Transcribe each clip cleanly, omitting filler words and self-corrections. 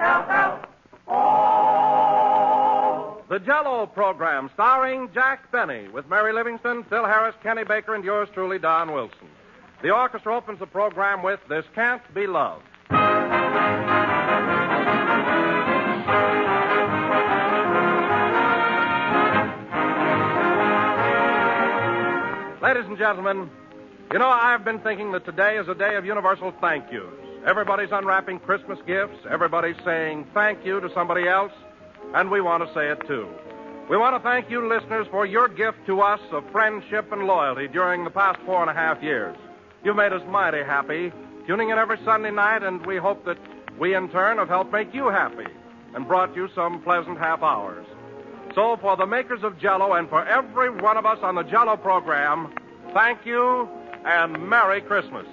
Help, help. Oh. The Jell-O program, starring Jack Benny, with Mary Livingston, Phil Harris, Kenny Baker, and yours truly, Don Wilson. The orchestra opens the program with This Can't Be Love. Ladies and gentlemen, you know, I've been thinking that today is a day of universal thank yous. Everybody's unwrapping Christmas gifts. Everybody's saying thank you to somebody else. And we want to say it, too. We want to thank you, listeners, for your gift to us of friendship and loyalty during the past 4.5 years. You've made us mighty happy, tuning in every Sunday night, and we hope that we, in turn, have helped make you happy and brought you some pleasant half hours. So, for the makers of Jell-O and for every one of us on the Jell-O program, thank you and Merry Christmas.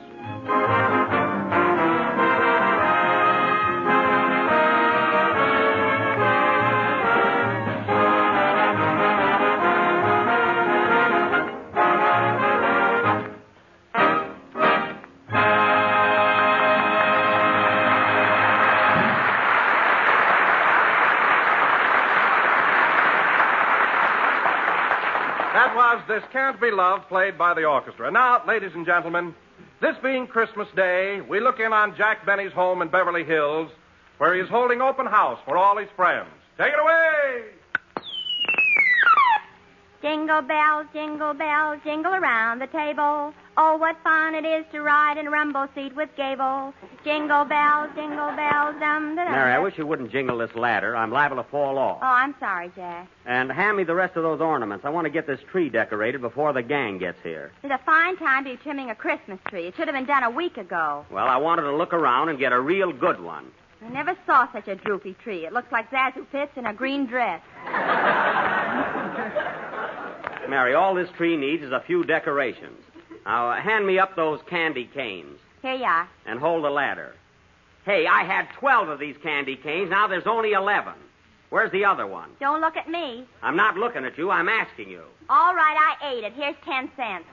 That was This Can't Be Love, played by the orchestra. Now, ladies and gentlemen, this being Christmas Day, we look in on Jack Benny's home in Beverly Hills, where he is holding open house for all his friends. Take it away! Jingle bells, jingle around the table. Oh, what fun it is to ride in a rumble seat with Gable. Jingle bells, dum-da-dum. Mary, I wish you wouldn't jingle this ladder. I'm liable to fall off. Oh, I'm sorry, Jack. And hand me the rest of those ornaments. I want to get this tree decorated before the gang gets here. It's a fine time to be trimming a Christmas tree. It should have been done a week ago. Well, I wanted to look around and get a real good one. I never saw such a droopy tree. It looks like Zazu Fitz in a green dress. Mary, all this tree needs is a few decorations. Now, hand me up those candy canes. Here you are. And hold the ladder. Hey, I had 12 of these candy canes. Now there's only 11. Where's the other one? Don't look at me. I'm not looking at you. I'm asking you. All right, I ate it. Here's 10 cents.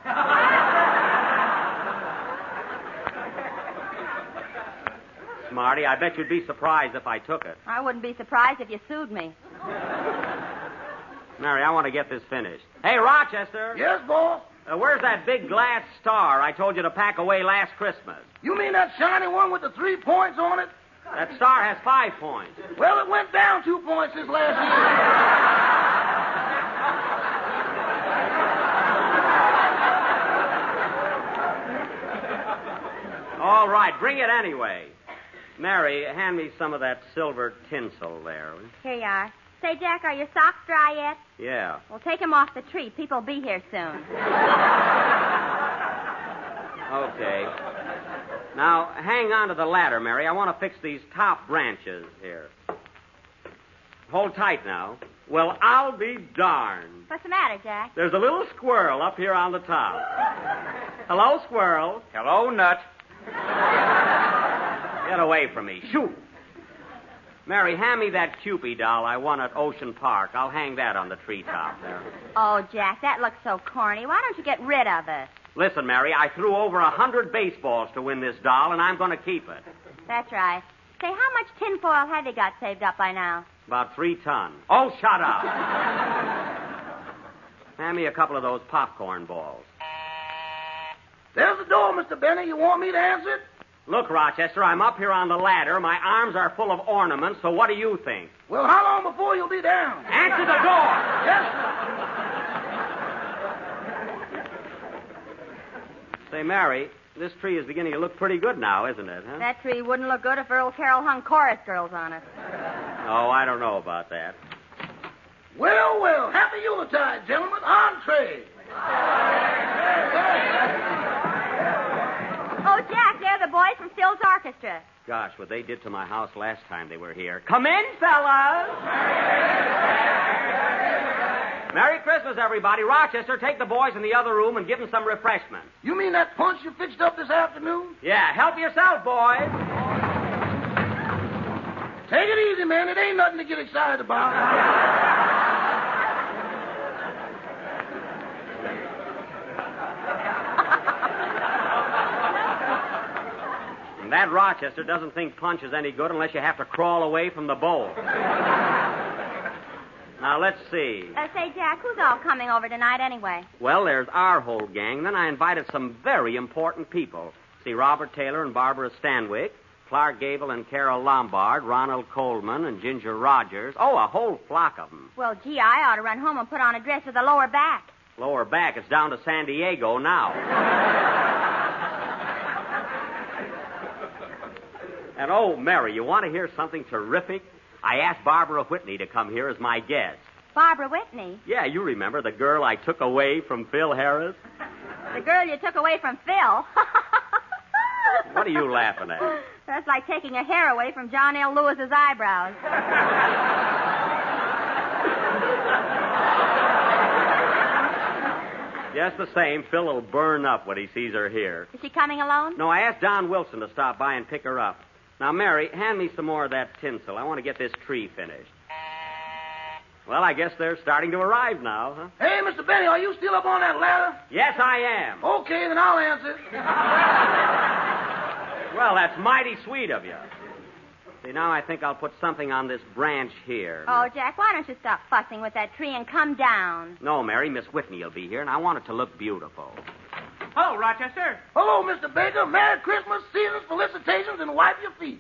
Smarty, I bet you'd be surprised if I took it. I wouldn't be surprised if you sued me. Mary, I want to get this finished. Hey, Rochester. Yes, boss? Where's that big glass star I told you to pack away last Christmas? You mean that shiny one with the 3 points on it? That star has 5 points. Well, it went down 2 points this last year. All right, bring it anyway. Mary, hand me some of that silver tinsel there. Here you are. Say, Jack, are your socks dry yet? Yeah. Well, take them off the tree. People will be here soon. Okay. Now, hang on to the ladder, Mary. I want to fix these top branches here. Hold tight now. Well, I'll be darned. What's the matter, Jack? There's a little squirrel up here on the top. Hello, squirrel. Hello, Nut. Get away from me. Shoot. Mary, hand me that Cupid doll I won at Ocean Park. I'll hang that on the treetop there. Oh, Jack, that looks so corny. Why don't you get rid of it? Listen, Mary, I threw over 100 baseballs to win this doll, and I'm going to keep it. That's right. Say, how much tinfoil have you got saved up by now? About 3 tons. Oh, shut up. Hand me a couple of those popcorn balls. There's the door, Mr. Benny. You want me to answer it? Look, Rochester, I'm up here on the ladder. My arms are full of ornaments, so what do you think? Well, how long before you'll be down? Answer the door! Yes, sir. Say, Mary, this tree is beginning to look pretty good now, isn't it, huh? That tree wouldn't look good if Earl Carroll hung chorus girls on it. Oh, I don't know about that. Well, well. Happy Yuletide, gentlemen. Entree. Oh, Jack, they're the boys from Phil's orchestra. Gosh, what they did to my house last time they were here. Come in, fellas! Merry Christmas, everybody. Rochester, take the boys in the other room and give them some refreshment. You mean that punch you fixed up this afternoon? Yeah, help yourself, boys. Take it easy, man. It ain't nothing to get excited about. That Rochester doesn't think punch is any good unless you have to crawl away from the bowl. Now, let's see. Say, Jack, who's all coming over tonight anyway? Well, there's our whole gang. Then I invited some very important people. See, Robert Taylor and Barbara Stanwyck, Clark Gable and Carol Lombard, Ronald Coleman and Ginger Rogers. Oh, a whole flock of them. Well, gee, I ought to run home and put on a dress with a lower back. Lower back, it's down to San Diego now. And, oh, Mary, you want to hear something terrific? I asked Barbara Whitney to come here as my guest. Barbara Whitney? Yeah, you remember the girl I took away from Phil Harris? The girl you took away from Phil? What are you laughing at? That's like taking a hair away from John L. Lewis's eyebrows. Just the same, Phil will burn up when he sees her here. Is she coming alone? No, I asked Don Wilson to stop by and pick her up. Now, Mary, hand me some more of that tinsel. I want to get this tree finished. Well, I guess they're starting to arrive now, huh? Hey, Mr. Benny, are you still up on that ladder? Yes, I am. Okay, then I'll answer. Well, that's mighty sweet of you. See, now I think I'll put something on this branch here. Oh, Jack, why don't you stop fussing with that tree and come down? No, Mary, Miss Whitney will be here, and I want it to look beautiful. Hello, Rochester. Hello, Mr. Baker. Merry Christmas, seasons, felicitations, and wipe your feet.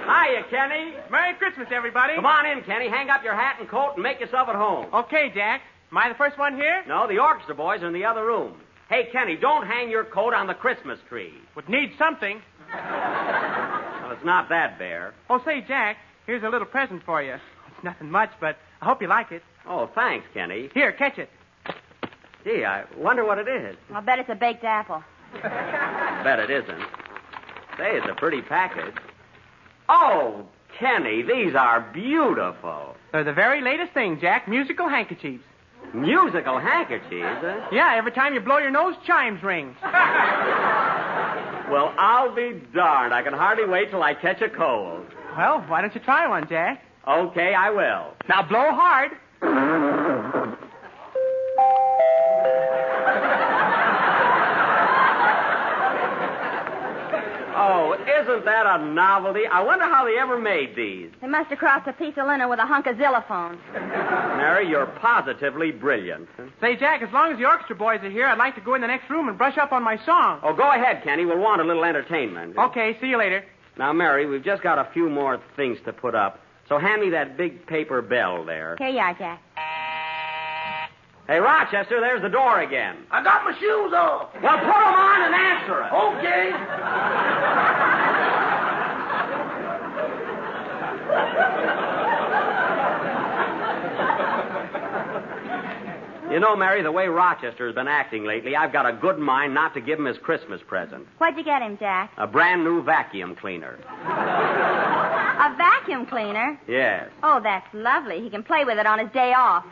Hiya, Kenny. Merry Christmas, everybody. Come on in, Kenny. Hang up your hat and coat and make yourself at home. Okay, Jack. Am I the first one here? No, the orchestra boys are in the other room. Hey, Kenny, don't hang your coat on the Christmas tree. Would need something. Well, it's not that bare. Oh, say, Jack, here's a little present for you. It's nothing much, but I hope you like it. Oh, thanks, Kenny. Here, catch it. Gee, I wonder what it is. I'll bet it's a baked apple. Bet it isn't. Say, it's a pretty package. Oh, Kenny, these are beautiful. They're the very latest thing, Jack. Musical handkerchiefs. Musical handkerchiefs, eh? Yeah, every time you blow your nose, chimes ring. Well, I'll be darned. I can hardly wait till I catch a cold. Well, why don't you try one, Jack? Okay, I will. Now blow hard. Oh, isn't that a novelty? I wonder how they ever made these. They must have crossed a piece of linen with a hunk of xylophone. Mary, you're positively brilliant. Say, Jack, as long as the orchestra boys are here, I'd like to go in the next room and brush up on my song. Oh, go ahead, Kenny. We'll want a little entertainment. Okay, see you later. Now, Mary, we've just got a few more things to put up. So hand me that big paper bell there. Here you are, Jack. Hey, Rochester, there's the door again. I got my shoes off. Well, put them on and answer it. Okay. You know, Mary, the way Rochester's been acting lately, I've got a good mind not to give him his Christmas present. What'd you get him, Jack? A brand new vacuum cleaner. A vacuum cleaner? Yes. Oh, that's lovely. He can play with it on his day off.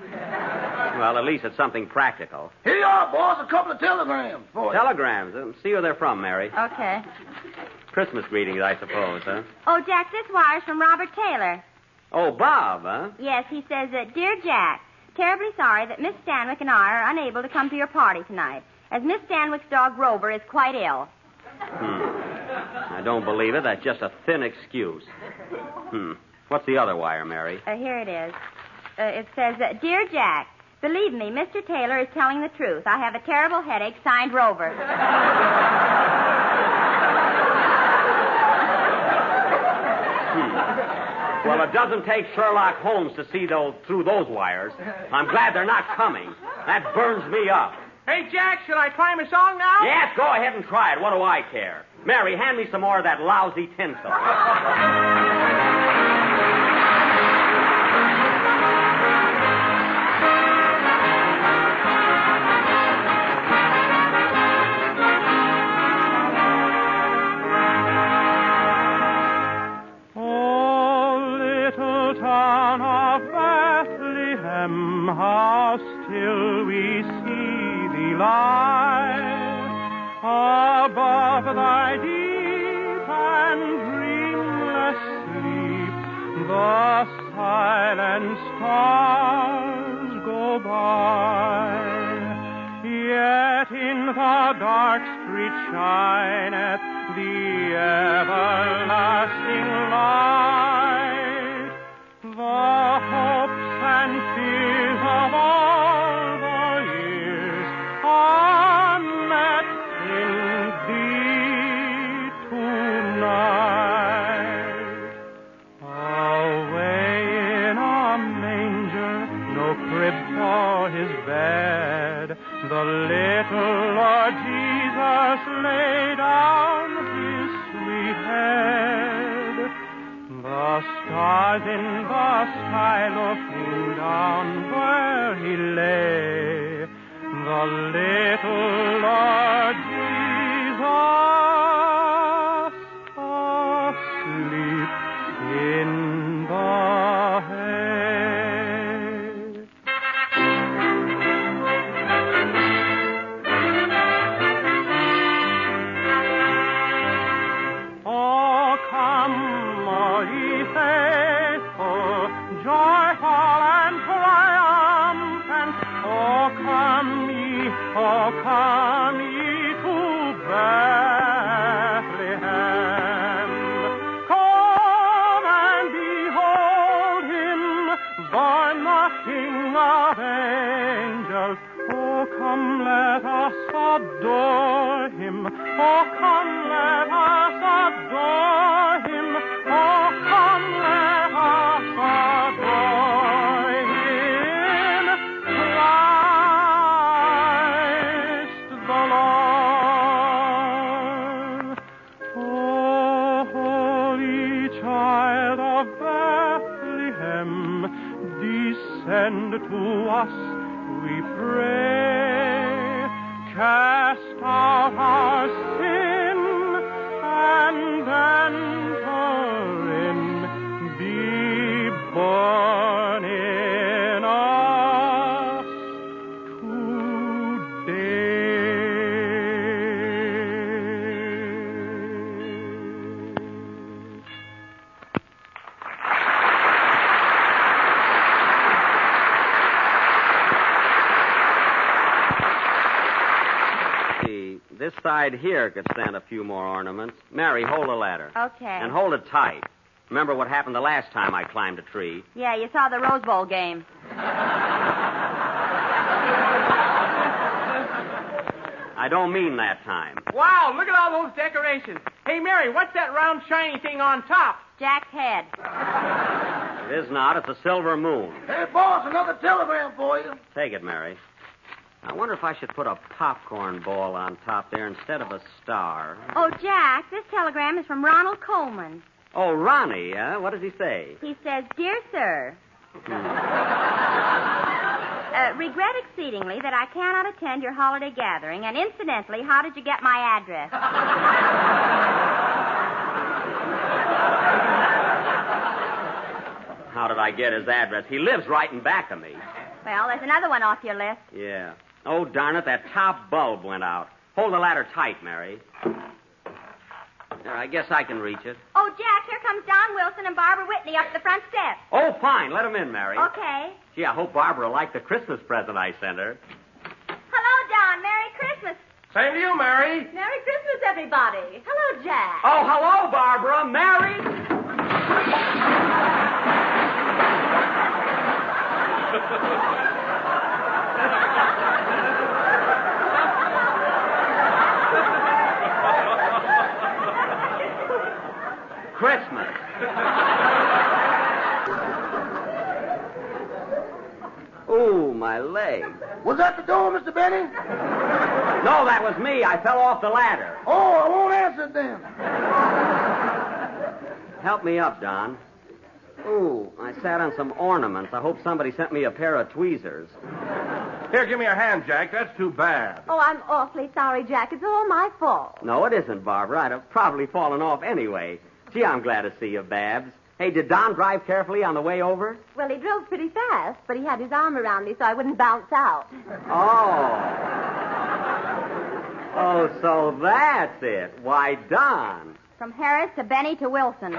Well, at least it's something practical. Here you are, boss. A couple of telegrams for you. Telegrams. See where they're from, Mary. Okay. Christmas greetings, I suppose, huh? Oh, Jack, this wire's from Robert Taylor. Oh, Bob, huh? Yes, he says, Dear Jack, terribly sorry that Miss Stanwyck and I are unable to come to your party tonight, as Miss Stanwyck's dog Rover is quite ill. I don't believe it. That's just a thin excuse. What's the other wire, Mary? Here it is. It says, Dear Jack, believe me, Mr. Taylor is telling the truth. I have a terrible headache, signed Rover. Well, it doesn't take Sherlock Holmes to see through those wires. I'm glad they're not coming. That burns me up. Hey, Jack, should I try my song now? Yes, go ahead and try it. What do I care? Mary, hand me some more of that lousy tinsel. How still we see thee lie above thy deep and dreamless sleep. The silent stars go by Yet in the dark street shineth the everlasting light. The hopes and fears of all the years are met in thee tonight. Away in a manger, no crib for his bed, the little Lord Jesus lay down his sweet head. The stars in the sky looking down where he lay, the little Lord Jesus asleep in the hay. Oh, come, all ye faithful, joyful and triumphant. Oh, come ye to Bethlehem. Come and behold him, born the King of angels. Oh, come, let us adore him. Oh, come, let us adore him. Oh, come, let us adore him. Christ the Lord. Oh, holy child of Bethlehem, descend to us, we pray. Cast out our sin and enter in. Be born in us This side here could stand a few more ornaments. Mary, hold the ladder. Okay. And hold it tight. Remember what happened the last time I climbed a tree? Yeah, you saw the Rose Bowl game. I don't mean that time. Wow, look at all those decorations. Hey, Mary, what's that round shiny thing on top? Jack's head. It is not. It's a silver moon. Hey, boss, another telegram for you. Take it, Mary. I wonder if I should put a popcorn ball on top there instead of a star. Oh, Jack, this telegram is from Ronald Coleman. Oh, Ronnie, what does he say? He says, Dear Sir, regret exceedingly that I cannot attend your holiday gathering, and incidentally, how did you get my address? How did I get his address? He lives right in back of me. Well, there's another one off your list. Yeah. Oh, darn it, that top bulb went out. Hold the ladder tight, Mary. There, I guess I can reach it. Oh, Jack, here comes Don Wilson and Barbara Whitney up the front steps. Oh, fine. Let them in, Mary. Okay. Gee, I hope Barbara liked the Christmas present I sent her. Hello, Don. Merry Christmas. Same to you, Mary. Merry Christmas, everybody. Hello, Jack. Oh, hello, Barbara. Mary. Christmas. Ooh, my leg. Was that the door, Mr. Benny? No, that was me. I fell off the ladder. Oh, I won't answer it then. Help me up, Don. Ooh, I sat on some ornaments. I hope somebody sent me a pair of tweezers. Here, give me a hand, Jack. That's too bad. Oh, I'm awfully sorry, Jack. It's all my fault. No, it isn't, Barbara. I'd have probably fallen off anyway. Gee, I'm glad to see you, Babs. Hey, did Don drive carefully on the way over? Well, he drove pretty fast, but he had his arm around me so I wouldn't bounce out. Oh. Oh, so that's it. Why, Don. From Harris to Benny to Wilson.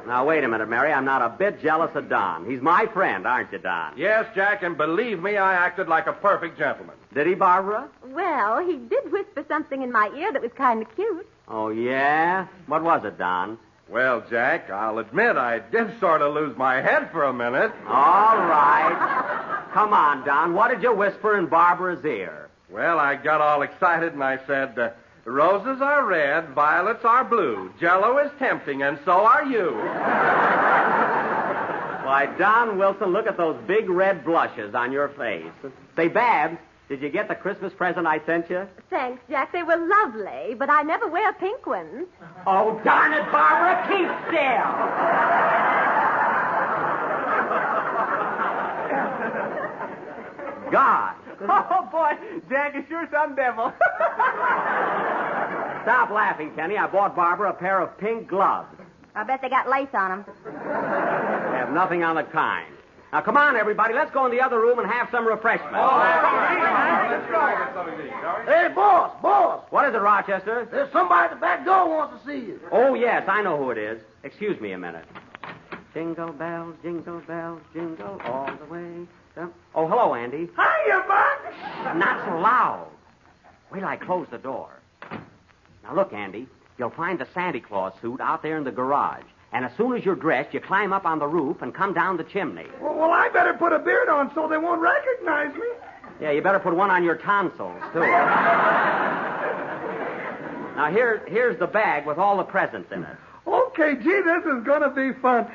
Now, wait a minute, Mary. I'm not a bit jealous of Don. He's my friend, aren't you, Don? Yes, Jack, and believe me, I acted like a perfect gentleman. Did he, Barbara? Well, he did whisper something in my ear that was kind of cute. Oh, yeah? What was it, Don? Well, Jack, I'll admit I did sort of lose my head for a minute. All right. Come on, Don. What did you whisper in Barbara's ear? Well, I got all excited and I said, roses are red, violets are blue. Jello is tempting, and so are you. Why, Don Wilson, look at those big red blushes on your face. Say, Babs, did you get the Christmas present I sent you? Thanks, Jack. They were lovely, but I never wear pink ones. Oh, darn it, Barbara, keep still. God. Oh, boy, Jack is sure some devil. Stop laughing, Kenny. I bought Barbara a pair of pink gloves. I bet they got lace on them. They have nothing on the kind. Now, come on, everybody. Let's go in the other room and have some refreshments. Hey, boss. What is it, Rochester? There's somebody at the back door wants to see you. Oh, yes, I know who it is. Excuse me a minute. Jingle bells, jingle all the way. Oh, hello, Andy. Hiya, Buck. Not so loud. Wait till I close the door. Now, look, Andy. You'll find the Santa Claus suit out there in the garage. And as soon as you're dressed, you climb up on the roof and come down the chimney. Well, I better put a beard on so they won't recognize me. Yeah, you better put one on your tonsils, too. Now, here's the bag with all the presents in it. Okay, gee, this is going to be fun.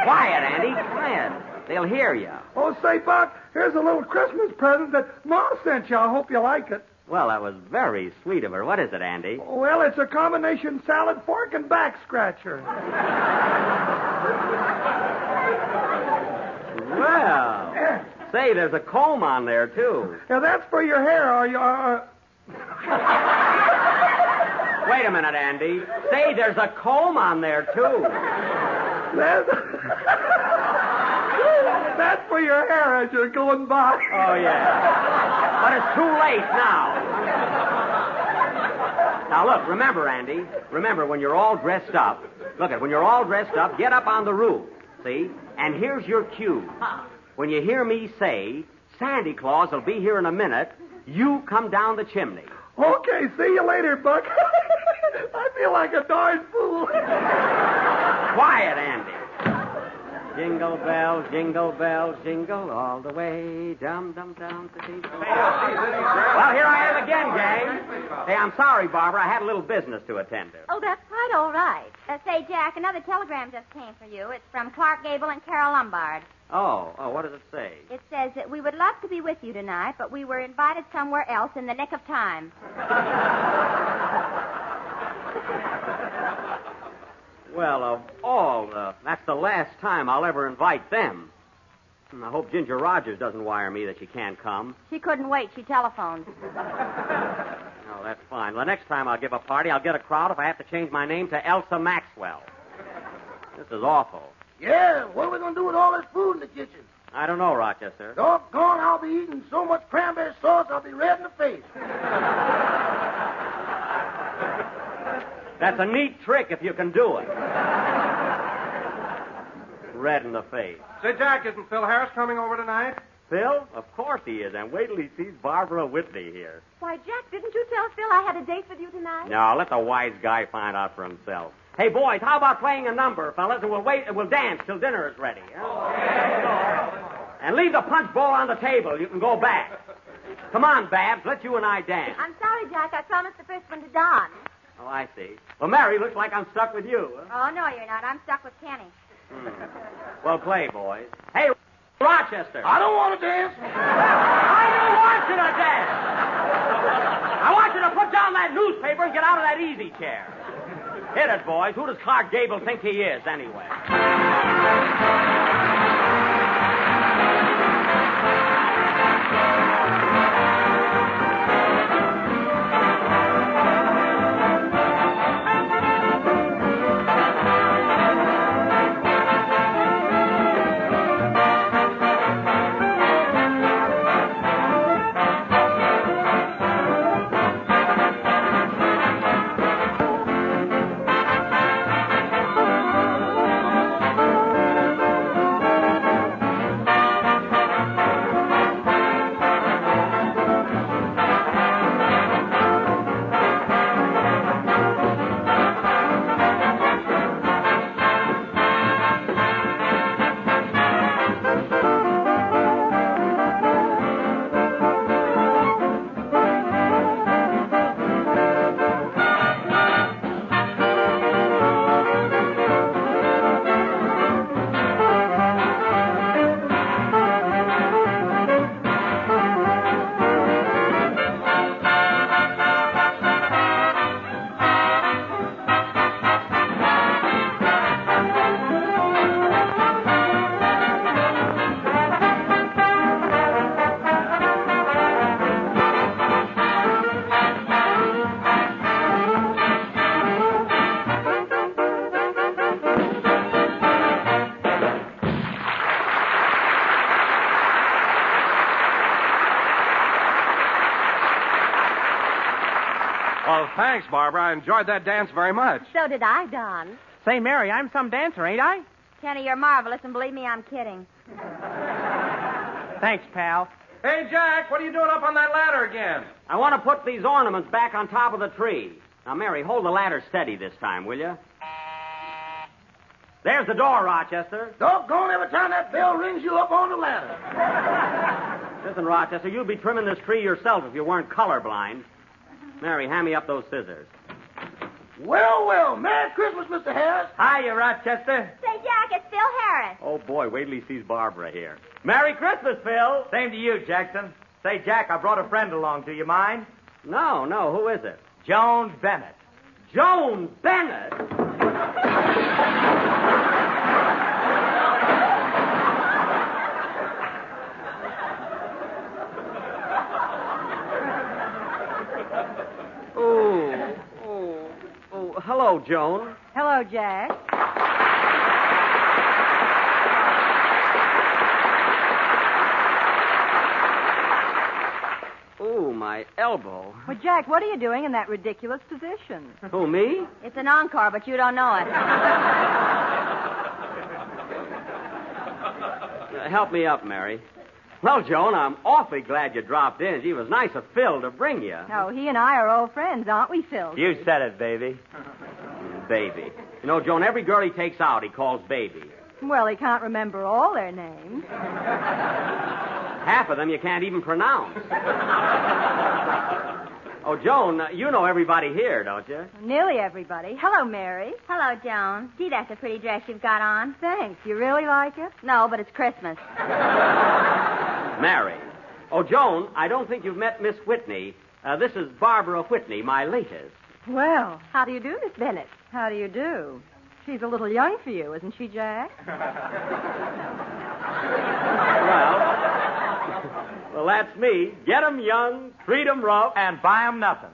Quiet, Andy, quiet. They'll hear you. Oh, say, Buck, here's a little Christmas present that Ma sent you. I hope you like it. Well, that was very sweet of her. What is it, Andy? Well, it's a combination salad fork and back scratcher. Well, say, there's a comb on there, too. Now, that's for your hair. Are you... Wait a minute, Andy. Say, there's a comb on there, too. That's for your hair as you're going by. Oh, yeah. But it's too late now. Now, look, remember, Andy. Remember, when you're all dressed up, when you're all dressed up, get up on the roof, see? And here's your cue. When you hear me say, Santa Claus will be here in a minute, you come down the chimney. Okay, see you later, Buck. I feel like a darn fool. Quiet, Andy. Jingle bells, jingle all the way. Dum, dum, dum, dum. Well, here I am again, gang. Hey, I'm sorry, Barbara. I had a little business to attend to. Oh, that's quite all right. Say, Jack, another telegram just came for you. It's from Clark Gable and Carol Lombard. Oh, what does it say? It says that we would love to be with you tonight, but we were invited somewhere else in the nick of time. Well, of all, that's the last time I'll ever invite them. And I hope Ginger Rogers doesn't wire me that she can't come. She couldn't wait. She telephoned. Oh, that's fine. Well, next time I'll give a party, I'll get a crowd if I have to change my name to Elsa Maxwell. This is awful. Yeah, what are we going to do with all this food in the kitchen? I don't know, Rochester. Doggone, I'll be eating so much cranberry sauce I'll be red in the face. That's a neat trick if you can do it. Red in the face. Say, Jack, isn't Phil Harris coming over tonight? Phil? Of course he is, and wait till he sees Barbara Whitney here. Why, Jack, didn't you tell Phil I had a date with you tonight? No, let the wise guy find out for himself. Hey, boys, how about playing a number, fellas, and we'll dance till dinner is ready. Huh? And leave the punch bowl on the table. You can go back. Come on, Babs, let you and I dance. I'm sorry, Jack. I promised the first one to Don. Oh, I see. Well, Mary, looks like I'm stuck with you. Huh? Oh, no, you're not. I'm stuck with Kenny. Well, play, boys. Hey, Rochester. I don't want to dance. I don't want you to dance. I want you to put down that newspaper and get out of that easy chair. Hit it, boys. Who does Clark Gable think he is, anyway? Well, thanks, Barbara. I enjoyed that dance very much. So did I, Don. Say, Mary, I'm some dancer, ain't I? Kenny, you're marvelous, and believe me, I'm kidding. Thanks, pal. Hey, Jack, what are you doing up on that ladder again? I want to put these ornaments back on top of the tree. Now, Mary, hold the ladder steady this time, will you? There's the door, Rochester. Doggone, every time that bell rings you up on the ladder. Listen, Rochester, you'd be trimming this tree yourself if you weren't colorblind. Mary, hand me up those scissors. Well, well, Merry Christmas, Mr. Harris. Hiya, Rochester. Say, Jack, it's Phil Harris. Oh, boy, wait till he sees Barbara here. Merry Christmas, Phil. Same to you, Jackson. Say, Jack, I brought a friend along. Do you mind? No, who is it? Joan Bennett. Joan Bennett? Oh, hello, Joan. Hello, Jack. Oh, my elbow. Well, Jack, what are you doing in that ridiculous position? Who, me? It's an encore, but you don't know it. Help me up, Mary. Well, Joan, I'm awfully glad you dropped in. Gee, it was nice of Phil to bring you. Oh, he and I are old friends, aren't we, Phil? You said it, baby. Baby. You know, Joan, every girl he takes out, he calls baby. Well, he can't remember all their names. Half of them you can't even pronounce. Oh, Joan, you know everybody here, don't you? Nearly everybody. Hello, Mary. Hello, Joan. Gee, that's a pretty dress you've got on. Thanks. You really like it? No, but it's Christmas. Mary. Oh, Joan, I don't think you've met Miss Whitney. This is Barbara Whitney, my latest. Well, how do you do, Miss Bennett? How do you do? She's a little young for you, isn't she, Jack? Well, that's me. Get 'em young, treat 'em rough, And buy 'em nothing.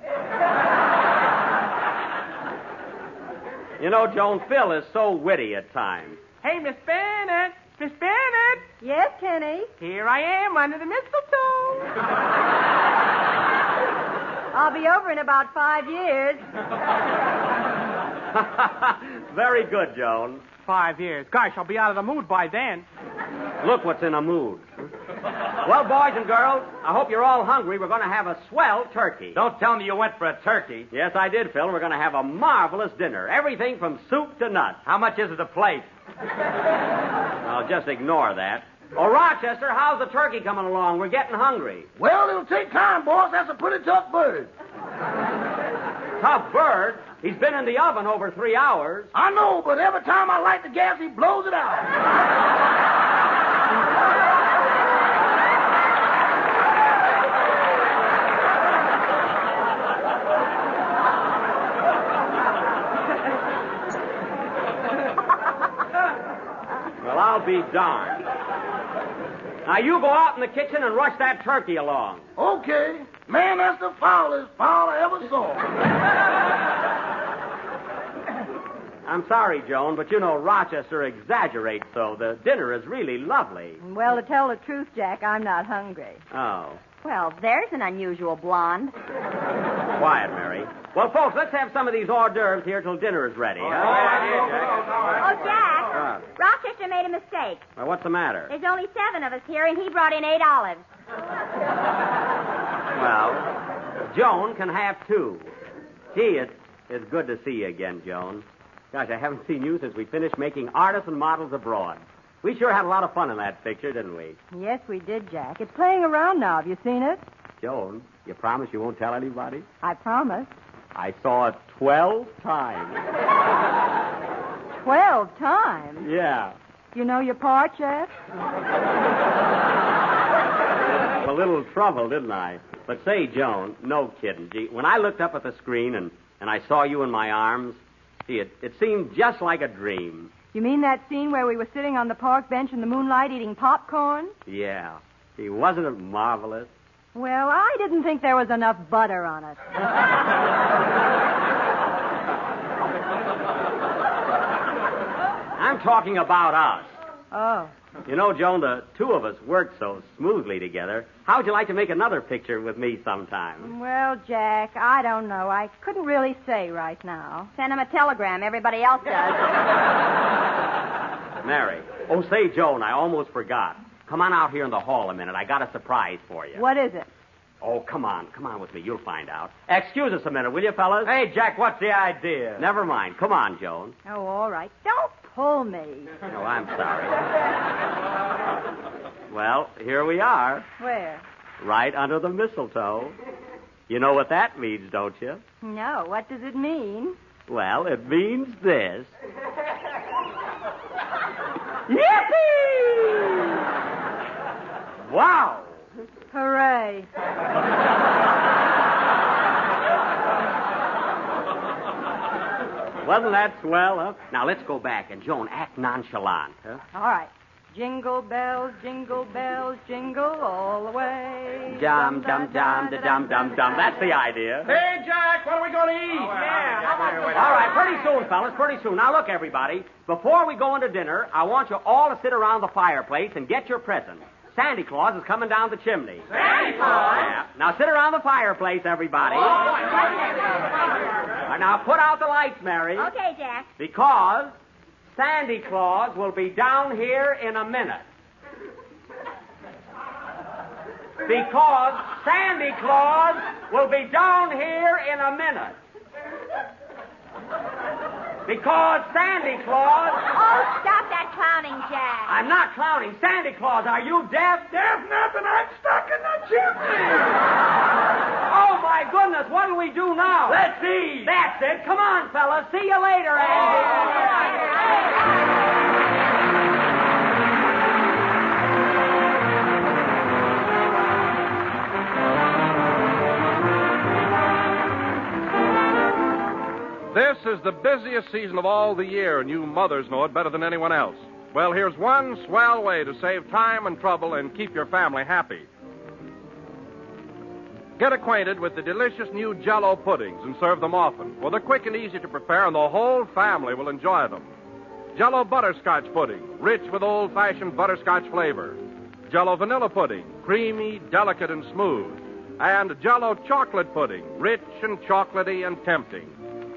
You know, Joan, Phil is so witty at times. Hey, Miss Bennett. Miss Bennett. Yes, Kenny. Here I am under the mistletoe. I'll be over in about 5 years. Very good, Joan. 5 years. Gosh, I'll be out of the mood by then. Look what's in a mood. Well, boys and girls, I hope you're all hungry. We're going to have a swell turkey. Don't tell me you went for a turkey. Yes, I did, Phil. We're going to have a marvelous dinner. Everything from soup to nuts. How much is it a plate? I'll just ignore that. Oh, Rochester, how's the turkey coming along? We're getting hungry. Well, it'll take time, boss. That's a pretty tough bird. Tough bird? He's been in the oven over 3 hours. I know, but every time I light the gas, he blows it out. Well, I'll be darned. Now, you go out in the kitchen and rush that turkey along. Okay. Man, that's the foulest foul I ever saw. I'm sorry, Joan, but you know Rochester exaggerates so. The dinner is really lovely. Well, to tell the truth, Jack, I'm not hungry. Oh. Well, there's an unusual blonde. Quiet, Mary. Well, folks, let's have some of these hors d'oeuvres here till dinner is ready. Oh, Jack, Rochester made a mistake. Well, what's the matter? There's only 7 of us here, and he brought in 8 olives. Well, Joan can have 2. Gee, it's good to see you again, Joan. Gosh, I haven't seen you since we finished making Artists and Models Abroad. We sure had a lot of fun in that picture, didn't we? Yes, we did, Jack. It's playing around now. Have you seen it? Joan, you promise you won't tell anybody? I promise. I saw it 12 times. 12 times? Yeah. You know your part, Jeff? A little trouble, didn't I? But say, Joan, no kidding. Gee, when I looked up at the screen and I saw you in my arms, gee, it seemed just like a dream. You mean that scene where we were sitting on the park bench in the moonlight eating popcorn? Yeah. Gee, wasn't it marvelous? Well, I didn't think there was enough butter on it. I'm talking about us. Oh. You know, Joan, the two of us work so smoothly together. How would you like to make another picture with me sometime? Well, Jack, I don't know. I couldn't really say right now. Send him a telegram. Everybody else does. Mary. Oh, say, Joan, I almost forgot. Come on out here in the hall a minute. I got a surprise for you. What is it? Oh, come on. Come on with me. You'll find out. Excuse us a minute, will you, fellas? Hey, Jack, what's the idea? Never mind. Come on, Joan. Oh, all right. Don't pull me. Oh, I'm sorry. Well, here we are. Where? Right under the mistletoe. You know what that means, don't you? No. What does it mean? Well, it means this. Yippee! Wow! Hooray. Wasn't that swell, huh? Now, let's go back, and Joan, act nonchalant, huh? All right. Jingle bells, jingle all the way. Dum, dum, dum, da, dum, dum, dum. That's the idea. Hey, Jack, what are we going to eat? All right, pretty soon, fellas, pretty soon. Now, look, everybody. Before we go into dinner, I want you all to sit around the fireplace and get your presents. Santa Claus is coming down the chimney. Santa Claus? Yeah. Now, sit around the fireplace, everybody. All right, now, put out the lights, Mary. Okay, Jack. Because Santa Claus will be down here in a minute. Because Santa Claus will be down here in a minute. Because Santa Claus... Oh, stop that clowning, Jack. I'm not clowning. Santa Claus, are you deaf? There's nothing. I'm stuck in the chimney. Oh, my goodness, what do we do now? Let's see. That's it. Come on, fellas. See you later, Andy. This is the busiest season of all the year, and you mothers know it better than anyone else. Well, here's one swell way to save time and trouble and keep your family happy. Get acquainted with the delicious new Jell-O puddings and serve them often. Well, they're quick and easy to prepare, and the whole family will enjoy them. Jell-O butterscotch pudding, rich with old-fashioned butterscotch flavor. Jell-O vanilla pudding, creamy, delicate, and smooth. And Jell-O chocolate pudding, rich and chocolatey and tempting.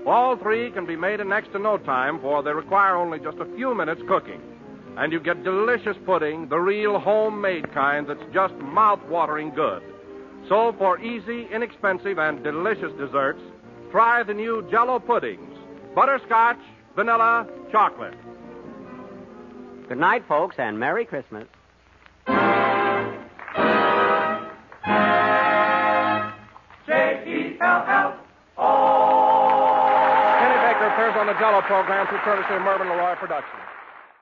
All three can be made in next to no time, for they require only just a few minutes cooking. And you get delicious pudding, the real homemade kind that's just mouth-watering good. So for easy, inexpensive, and delicious desserts, try the new Jell-O puddings. Butterscotch, vanilla, chocolate. Good night, folks, and Merry Christmas. Kenny Baker appears on the Jell-O program through courtesy of Mervyn LeRoy Productions.